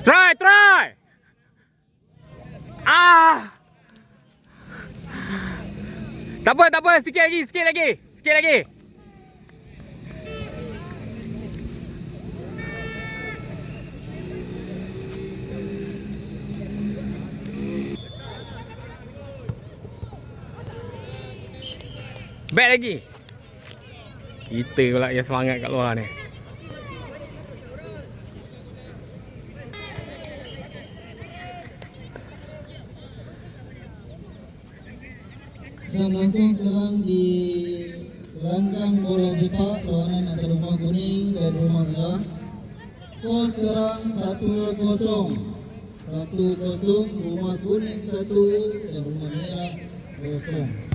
Try. Tak apa, sikit lagi. Back lagi. Kita pula yang semangat kat luar ni. Sedang langsung sekarang di gelanggang bola sepak perlawanan antara Rumah Kuning dan Rumah Merah. Skor sekarang 1-0. 1-0 Rumah Kuning 1 dan Rumah Merah 0.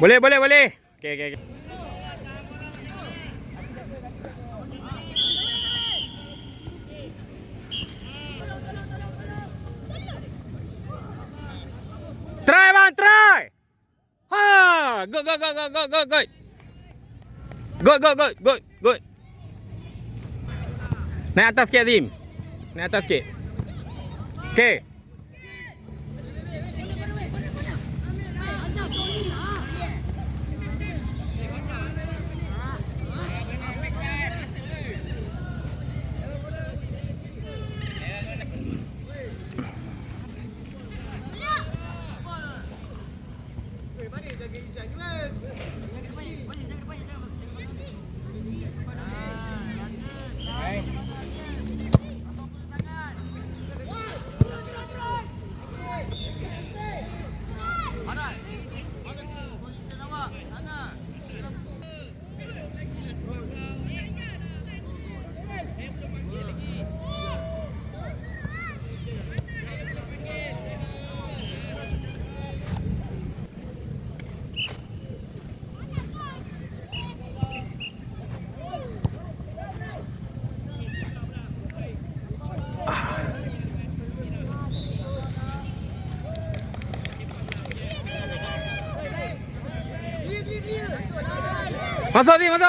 Boleh. Okay. Try, bang, try. Good. Good. Naik atas sikit, Azim. Okay.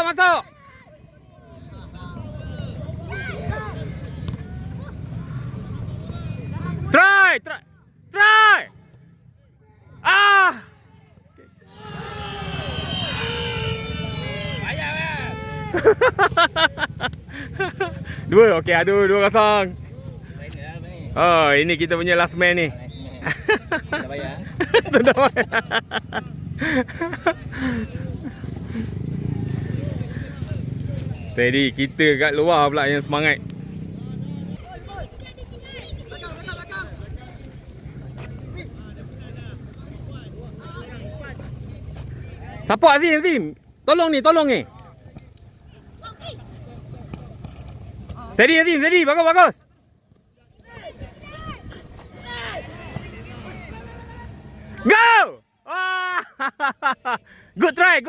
Masuk. Try. Dua, okey, 2-0. Oh, ini kita punya last man ni. Dah bayar. Dah bayar. Steady, kita kat luar pula yang semangat. Support Azim. Tolong ni. Steady Azim, bagus. Go! Good try.